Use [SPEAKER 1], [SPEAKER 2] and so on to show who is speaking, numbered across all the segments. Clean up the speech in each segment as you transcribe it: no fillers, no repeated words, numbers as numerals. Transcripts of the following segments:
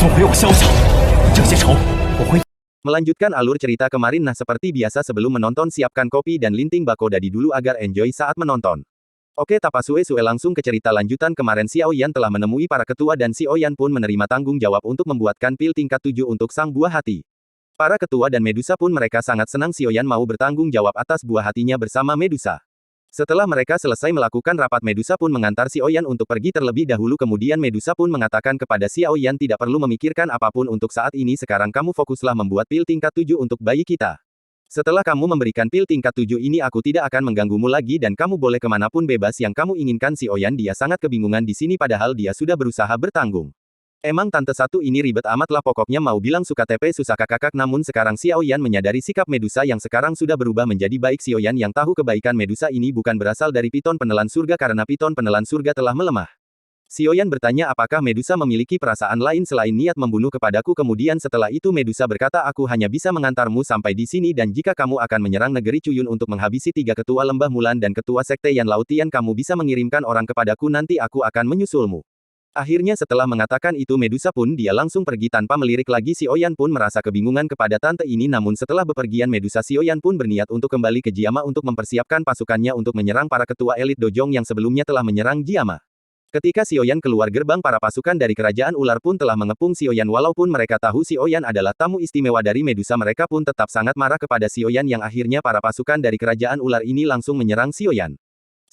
[SPEAKER 1] 送回我萧家，这些仇我会。
[SPEAKER 2] Melanjutkan alur cerita kemarin. Nah, seperti biasa sebelum menonton siapkan kopi dan linting bako dadi dulu agar enjoy saat menonton. Oke, Tapasue langsung ke cerita lanjutan kemarin. Xiao Yan telah menemui para ketua dan Xiao Yan pun menerima tanggung jawab untuk membuatkan pil tingkat 7 untuk sang buah hati. Para ketua dan Medusa pun mereka sangat senang Xiao Yan mau bertanggung jawab atas buah hatinya bersama Medusa. Setelah mereka selesai melakukan rapat, Medusa pun mengantar Xiao Yan untuk pergi terlebih dahulu. Kemudian Medusa pun mengatakan kepada Xiao Yan tidak perlu memikirkan apapun untuk saat ini. Sekarang kamu fokuslah membuat pil tingkat 7 untuk bayi kita. Setelah kamu memberikan pil tingkat 7 ini aku tidak akan mengganggumu lagi dan kamu boleh kemanapun bebas yang kamu inginkan. Xiao Yan dia sangat kebingungan di sini padahal dia sudah berusaha bertanggung. Emang tante satu ini ribet amat lah, pokoknya mau bilang suka tepe susah kakak. Namun sekarang Xiao Yan menyadari sikap Medusa yang sekarang sudah berubah menjadi baik. Xiao Yan yang tahu kebaikan Medusa ini bukan berasal dari piton penelan surga karena piton penelan surga telah melemah. Xiao Yan bertanya apakah Medusa memiliki perasaan lain selain niat membunuh kepadaku. Kemudian setelah itu Medusa berkata aku hanya bisa mengantarmu sampai di sini dan jika kamu akan menyerang negeri Cuyun untuk menghabisi 3 ketua lembah Mulan dan ketua sekte Yan Lautian kamu bisa mengirimkan orang kepadaku, nanti aku akan menyusulmu. Akhirnya setelah mengatakan itu Medusa pun dia langsung pergi tanpa melirik lagi. Xiao Yan pun merasa kebingungan kepada tante ini. Namun setelah bepergian Medusa, Xiao Yan pun berniat untuk kembali ke Jiama untuk mempersiapkan pasukannya untuk menyerang para ketua elit Dojong yang sebelumnya telah menyerang Jiama. Ketika Xiao Yan keluar gerbang, para pasukan dari kerajaan ular pun telah mengepung Xiao Yan. Walaupun mereka tahu Xiao Yan adalah tamu istimewa dari Medusa, mereka pun tetap sangat marah kepada Xiao Yan yang akhirnya para pasukan dari kerajaan ular ini langsung menyerang Xiao Yan.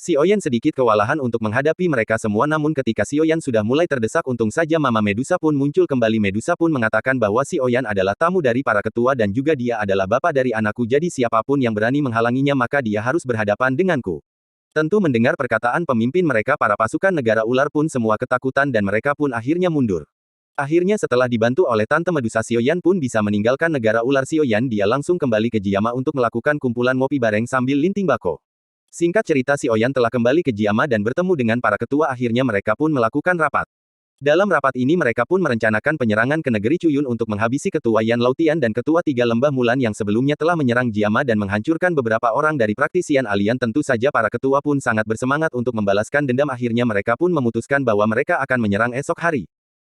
[SPEAKER 2] Xiao Yan sedikit kewalahan untuk menghadapi mereka semua, namun ketika Xiao Yan sudah mulai terdesak untung saja Mama Medusa pun muncul kembali. Medusa pun mengatakan bahwa Xiao Yan adalah tamu dari para ketua dan juga dia adalah bapak dari anakku, jadi siapapun yang berani menghalanginya maka dia harus berhadapan denganku. Tentu mendengar perkataan pemimpin mereka, para pasukan negara ular pun semua ketakutan dan mereka pun akhirnya mundur. Akhirnya setelah dibantu oleh Tante Medusa, Xiao Yan pun bisa meninggalkan negara ular. Xiao Yan dia langsung kembali ke Jiama untuk melakukan kumpulan ngopi bareng sambil linting bako. Singkat cerita, Xiao Yan telah kembali ke Jiama dan bertemu dengan para ketua. Akhirnya mereka pun melakukan rapat. Dalam rapat ini mereka pun merencanakan penyerangan ke negeri Cuyun untuk menghabisi ketua Yan Lautian dan ketua 3 lembah Mulan yang sebelumnya telah menyerang Jiama dan menghancurkan beberapa orang dari praktisian alien. Tentu saja para ketua pun sangat bersemangat untuk membalaskan dendam. Akhirnya mereka pun memutuskan bahwa mereka akan menyerang esok hari.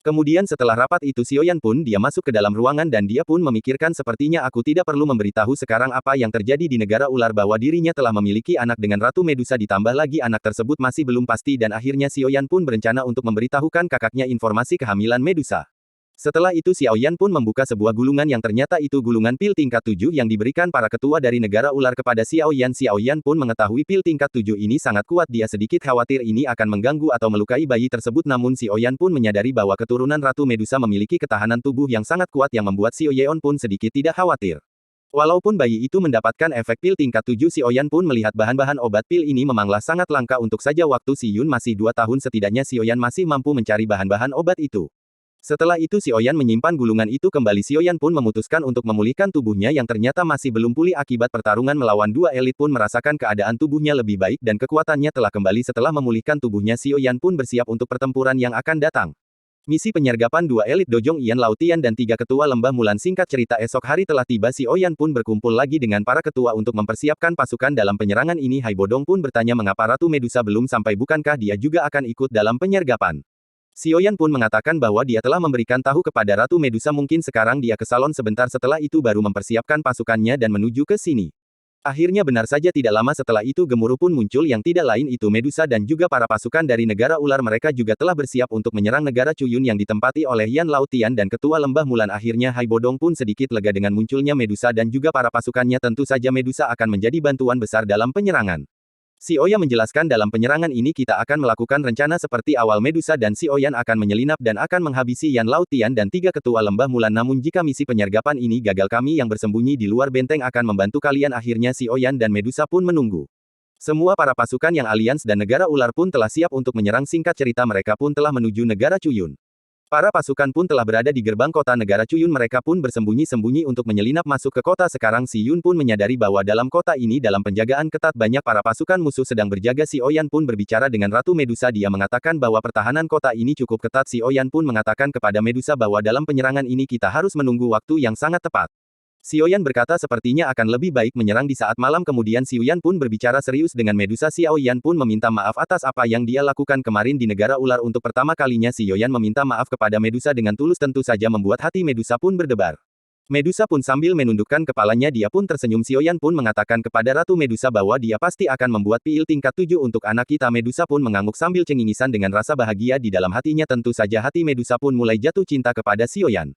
[SPEAKER 2] Kemudian setelah rapat itu Xiao Yan pun dia masuk ke dalam ruangan dan dia pun memikirkan sepertinya aku tidak perlu memberitahu sekarang apa yang terjadi di negara ular bahwa dirinya telah memiliki anak dengan Ratu Medusa, ditambah lagi anak tersebut masih belum pasti dan akhirnya Xiao Yan pun berencana untuk memberitahukan kakaknya informasi kehamilan Medusa. Setelah itu Xiao Yan pun membuka sebuah gulungan yang ternyata itu gulungan pil tingkat 7 yang diberikan para ketua dari negara ular kepada Xiao Yan. Xiao Yan pun mengetahui pil tingkat 7 ini sangat kuat, dia sedikit khawatir ini akan mengganggu atau melukai bayi tersebut. Namun Xiao Yan pun menyadari bahwa keturunan Ratu Medusa memiliki ketahanan tubuh yang sangat kuat yang membuat Xiao Yeon pun sedikit tidak khawatir. Walaupun bayi itu mendapatkan efek pil tingkat 7, Xiao Yan pun melihat bahan-bahan obat pil ini memanglah sangat langka. Untuk saja waktu Si Yun masih 2 tahun setidaknya Xiao Yan masih mampu mencari bahan-bahan obat itu. Setelah itu Xiao Yan menyimpan gulungan itu kembali. Xiao Yan pun memutuskan untuk memulihkan tubuhnya yang ternyata masih belum pulih akibat pertarungan melawan 2 elit pun merasakan keadaan tubuhnya lebih baik dan kekuatannya telah kembali. Setelah memulihkan tubuhnya Xiao Yan pun bersiap untuk pertempuran yang akan datang. Misi penyergapan 2 elit Dojong Yan Lautian dan 3 ketua lembah Mulan. Singkat cerita esok hari telah tiba. Xiao Yan pun berkumpul lagi dengan para ketua untuk mempersiapkan pasukan dalam penyerangan ini. Hai Bodong pun bertanya mengapa Ratu Medusa belum sampai, bukankah dia juga akan ikut dalam penyergapan? Xiao Yan pun mengatakan bahwa dia telah memberikan tahu kepada Ratu Medusa mungkin sekarang dia ke salon sebentar, setelah itu baru mempersiapkan pasukannya dan menuju ke sini. Akhirnya benar saja tidak lama setelah itu gemuruh pun muncul yang tidak lain itu Medusa dan juga para pasukan dari negara ular. Mereka juga telah bersiap untuk menyerang negara Cuyun yang ditempati oleh Yan Lautian dan ketua lembah Mulan. Akhirnya Hai Bodong pun sedikit lega dengan munculnya Medusa dan juga para pasukannya. Tentu saja Medusa akan menjadi bantuan besar dalam penyerangan. Xiao Yan menjelaskan dalam penyerangan ini kita akan melakukan rencana seperti awal Medusa dan Xiao Yan akan menyelinap dan akan menghabisi Yan Lautian dan 3 ketua lembah Mulan. Namun jika misi penyergapan ini gagal kami yang bersembunyi di luar benteng akan membantu kalian. Akhirnya Xiao Yan dan Medusa pun menunggu. Semua para pasukan yang alians dan negara ular pun telah siap untuk menyerang. Singkat cerita mereka pun telah menuju negara Cuyun. Para pasukan pun telah berada di gerbang kota negara Cuyun. Mereka pun bersembunyi-sembunyi untuk menyelinap masuk ke kota. Sekarang Si Yun pun menyadari bahwa dalam kota ini dalam penjagaan ketat banyak para pasukan musuh sedang berjaga. Xiao Yan pun berbicara dengan Ratu Medusa. Dia mengatakan bahwa pertahanan kota ini cukup ketat. Xiao Yan pun mengatakan kepada Medusa bahwa dalam penyerangan ini kita harus menunggu waktu yang sangat tepat. Xiaoyan berkata sepertinya akan lebih baik menyerang di saat malam. Kemudian Xiaoyan pun berbicara serius dengan Medusa. Xiaoyan pun meminta maaf atas apa yang dia lakukan kemarin di negara ular. Untuk pertama kalinya Xiaoyan meminta maaf kepada Medusa dengan tulus, tentu saja membuat hati Medusa pun berdebar. Medusa pun sambil menundukkan kepalanya dia pun tersenyum. Xiaoyan pun mengatakan kepada Ratu Medusa bahwa dia pasti akan membuat pil tingkat 7 untuk anak kita. Medusa pun mengangguk sambil cengingisan dengan rasa bahagia di dalam hatinya. Tentu saja hati Medusa pun mulai jatuh cinta kepada Xiaoyan.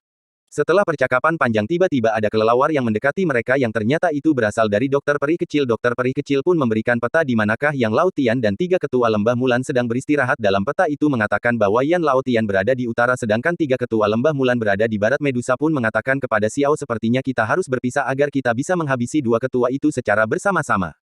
[SPEAKER 2] Setelah percakapan panjang tiba-tiba ada kelelawar yang mendekati mereka yang ternyata itu berasal dari dokter peri kecil. Dokter peri kecil pun memberikan peta di manakah Yang Laotian dan 3 ketua lembah Mulan sedang beristirahat. Dalam peta itu mengatakan bahwa Yan Laotian berada di utara sedangkan 3 ketua lembah Mulan berada di barat. Medusa pun mengatakan kepada Xiao sepertinya kita harus berpisah agar kita bisa menghabisi 2 ketua itu secara bersama-sama.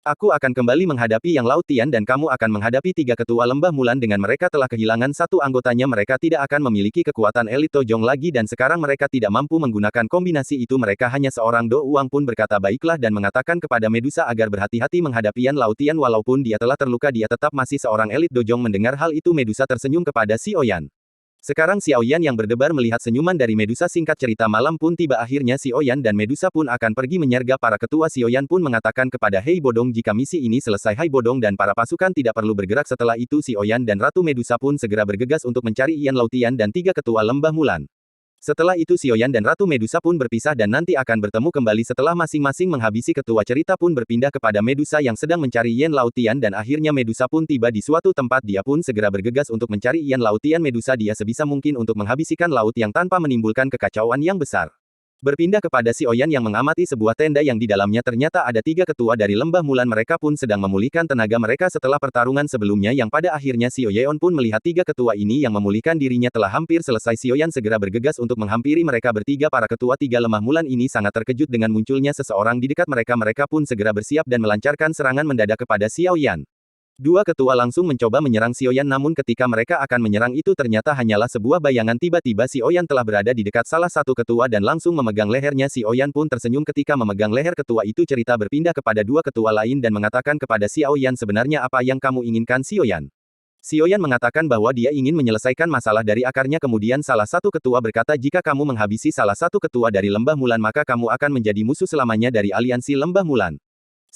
[SPEAKER 2] Aku akan kembali menghadapi Yang Laotian dan kamu akan menghadapi 3 ketua lembah Mulan. Dengan mereka telah kehilangan satu anggotanya mereka tidak akan memiliki kekuatan elit Tojong lagi dan sekarang mereka tidak mampu menggunakan kombinasi itu. Mereka hanya seorang Do Uang pun berkata baiklah dan mengatakan kepada Medusa agar berhati-hati menghadapi Yan Laotian. Walaupun dia telah terluka dia tetap masih seorang elit Dojong. Mendengar hal itu Medusa tersenyum kepada Xiaoyan. Sekarang Xiaoyan yang berdebar melihat senyuman dari Medusa. Singkat cerita malam pun tiba akhirnya Xiaoyan dan Medusa pun akan pergi menyergap para ketua. Xiaoyan pun mengatakan kepada Hei Bodong jika misi ini selesai Hei Bodong dan para pasukan tidak perlu bergerak. Setelah itu Xiaoyan dan Ratu Medusa pun segera bergegas untuk mencari Yan Laotian dan 3 ketua lembah Mulan. Setelah itu Xiaoyan dan Ratu Medusa pun berpisah dan nanti akan bertemu kembali setelah masing-masing menghabisi. Ketua cerita pun berpindah kepada Medusa yang sedang mencari Yan Laotian dan akhirnya Medusa pun tiba di suatu tempat. Dia pun segera bergegas untuk mencari Yan Laotian. Medusa dia sebisa mungkin untuk menghabiskan laut yang tanpa menimbulkan kekacauan yang besar. Berpindah kepada Xiaoyan yang mengamati sebuah tenda yang di dalamnya ternyata ada 3 ketua dari lembah Mulan. Mereka pun sedang memulihkan tenaga mereka setelah pertarungan sebelumnya yang pada akhirnya Xiaoyan pun melihat 3 ketua ini yang memulihkan dirinya telah hampir selesai. Xiaoyan segera bergegas untuk menghampiri mereka bertiga. Para ketua 3 lembah Mulan ini sangat terkejut dengan munculnya seseorang di dekat mereka. Mereka pun segera bersiap dan melancarkan serangan mendadak kepada Xiaoyan. 2 ketua langsung mencoba menyerang Xiaoyan namun ketika mereka akan menyerang itu ternyata hanyalah sebuah bayangan. Tiba-tiba Xiaoyan telah berada di dekat salah satu ketua dan langsung memegang lehernya. Xiaoyan pun tersenyum ketika memegang leher ketua itu. Cerita berpindah kepada 2 ketua lain dan mengatakan kepada Xiaoyan sebenarnya apa yang kamu inginkan Xiaoyan? Xiaoyan mengatakan bahwa dia ingin menyelesaikan masalah dari akarnya. Kemudian salah satu ketua berkata jika kamu menghabisi salah satu ketua dari lembah Mulan maka kamu akan menjadi musuh selamanya dari aliansi lembah Mulan.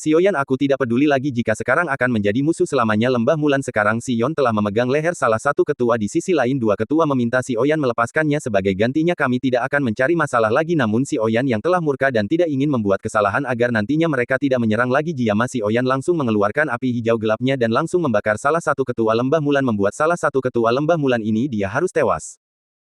[SPEAKER 2] Xiaoyan aku tidak peduli lagi jika sekarang akan menjadi musuh selamanya lembah Mulan. Sekarang Xiaoyan telah memegang leher salah satu ketua. Di sisi lain 2 ketua meminta Xiaoyan melepaskannya sebagai gantinya kami tidak akan mencari masalah lagi. Namun Xiaoyan yang telah murka dan tidak ingin membuat kesalahan agar nantinya mereka tidak menyerang lagi. Diam Xiaoyan langsung mengeluarkan api hijau gelapnya dan langsung membakar salah satu ketua lembah Mulan membuat salah satu ketua lembah Mulan ini dia harus tewas.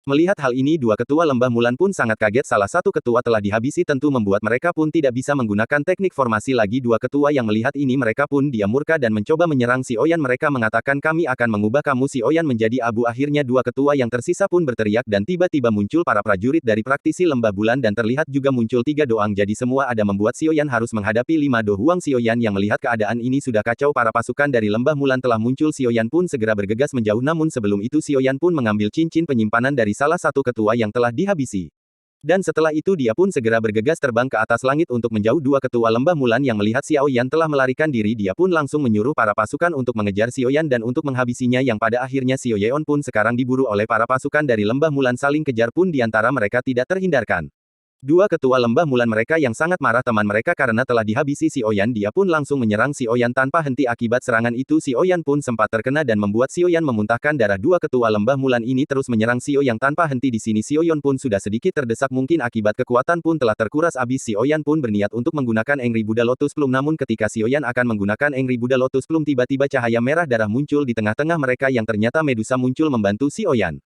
[SPEAKER 2] Melihat hal ini 2 ketua lembah Mulan pun sangat kaget. Salah satu ketua telah dihabisi tentu membuat mereka pun tidak bisa menggunakan teknik formasi lagi. 2 ketua yang melihat ini mereka pun dia murka dan mencoba menyerang Xiaoyan. Mereka mengatakan kami akan mengubah kamu Xiaoyan menjadi abu. Akhirnya 2 ketua yang tersisa pun berteriak dan tiba-tiba muncul para prajurit dari praktisi lembah bulan dan terlihat juga muncul 3 doang. Jadi semua ada membuat Xiaoyan harus menghadapi 5 doang. Xiaoyan yang melihat keadaan ini sudah kacau. Para pasukan dari lembah Mulan telah muncul. Xiaoyan pun segera bergegas menjauh namun sebelum itu Xiaoyan pun mengambil cincin penyimpanan dari salah satu ketua yang telah dihabisi. Dan setelah itu dia pun segera bergegas terbang ke atas langit untuk menjauh. 2 ketua lembah Mulan yang melihat Xiaoyan telah melarikan diri dia pun langsung menyuruh para pasukan untuk mengejar Xiaoyan dan untuk menghabisinya yang pada akhirnya Xiaoyan pun sekarang diburu oleh para pasukan dari lembah Mulan. Saling kejar pun di antara mereka tidak terhindarkan. 2 ketua lembah Mulan mereka yang sangat marah teman mereka karena telah dihabisi Xiaoyan. Dia pun langsung menyerang Xiaoyan tanpa henti. Akibat serangan itu Xiaoyan pun sempat terkena dan membuat Xiaoyan memuntahkan darah. 2 ketua lembah Mulan ini terus menyerang Xiaoyan tanpa henti. Di sini Xiaoyan pun sudah sedikit terdesak mungkin akibat kekuatan pun telah terkuras habis. Xiaoyan pun berniat untuk menggunakan Angry Buddha Lotus Plume namun ketika Xiaoyan akan menggunakan Angry Buddha Lotus Plume tiba-tiba cahaya merah darah muncul di tengah-tengah mereka yang ternyata Medusa muncul membantu Xiaoyan.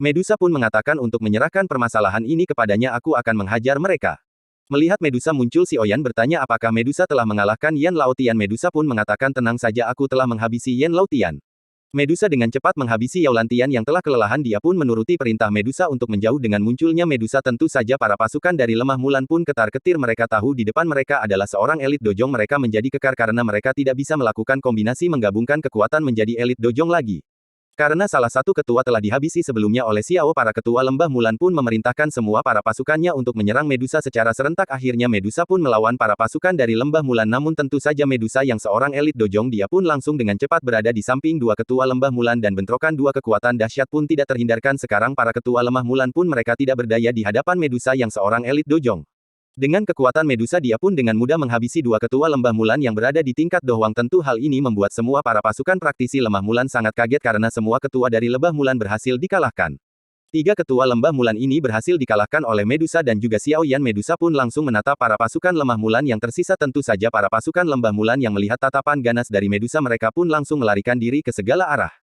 [SPEAKER 2] Medusa pun mengatakan untuk menyerahkan permasalahan ini kepadanya aku akan menghajar mereka. Melihat Medusa muncul Xiaoyan bertanya apakah Medusa telah mengalahkan Yan Laotian. Medusa pun mengatakan tenang saja aku telah menghabisi Yan Laotian. Medusa dengan cepat menghabisi Yao Lantian yang telah kelelahan. Dia pun menuruti perintah Medusa untuk menjauh. Dengan munculnya Medusa tentu saja para pasukan dari lemah Mulan pun ketar-ketir. Mereka tahu di depan mereka adalah seorang elit dojong. Mereka menjadi kekar karena mereka tidak bisa melakukan kombinasi menggabungkan kekuatan menjadi elit dojong lagi. Karena salah satu ketua telah dihabisi sebelumnya oleh Xiao, para ketua lembah Mulan pun memerintahkan semua para pasukannya untuk menyerang Medusa secara serentak. Akhirnya Medusa pun melawan para pasukan dari lembah Mulan. Namun tentu saja Medusa yang seorang elit dojong dia pun langsung dengan cepat berada di samping 2 ketua lembah Mulan dan bentrokan 2 kekuatan dahsyat pun tidak terhindarkan. Sekarang para ketua lemah Mulan pun mereka tidak berdaya di hadapan Medusa yang seorang elit dojong. Dengan kekuatan Medusa dia pun dengan mudah menghabisi dua ketua lembah Mulan yang berada di tingkat dohwang. Tentu hal ini membuat semua para pasukan praktisi lemah Mulan sangat kaget karena semua ketua dari lembah Mulan berhasil dikalahkan. Tiga ketua lembah Mulan ini berhasil dikalahkan oleh Medusa dan juga Xiao Yan. Medusa pun langsung menatap para pasukan lemah Mulan yang tersisa. Tentu saja para pasukan lembah Mulan yang melihat tatapan ganas dari Medusa mereka pun langsung melarikan diri ke segala arah.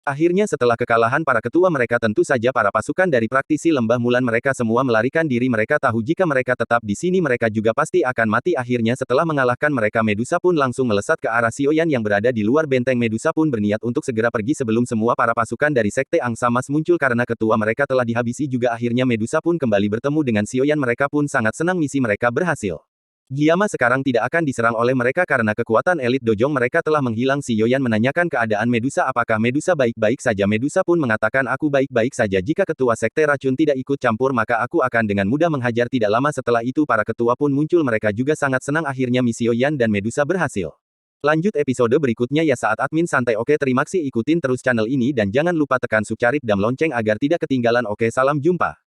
[SPEAKER 2] Akhirnya setelah kekalahan para ketua mereka tentu saja para pasukan dari praktisi lembah Mulan mereka semua melarikan diri. Mereka tahu jika mereka tetap di sini mereka juga pasti akan mati. Akhirnya setelah mengalahkan mereka Medusa pun langsung melesat ke arah Xiao Yan yang berada di luar benteng. Medusa pun berniat untuk segera pergi sebelum semua para pasukan dari Sekte Angsa Mas muncul karena ketua mereka telah dihabisi juga. Akhirnya Medusa pun kembali bertemu dengan Xiao Yan. Mereka pun sangat senang misi mereka berhasil. Giama sekarang tidak akan diserang oleh mereka karena kekuatan elit dojong mereka telah menghilang. Xiao Yan menanyakan keadaan Medusa. Apakah Medusa baik-baik saja? Medusa pun mengatakan aku baik-baik saja. Jika ketua sekte racun tidak ikut campur maka aku akan dengan mudah menghajar. Tidak lama setelah itu para ketua pun muncul. Mereka juga sangat senang akhirnya misi Xiao Yan dan Medusa berhasil. Lanjut episode berikutnya ya saat admin santai. Oke terima kasih ikutin terus channel ini dan jangan lupa tekan subscribe dan lonceng agar tidak ketinggalan. Oke salam jumpa.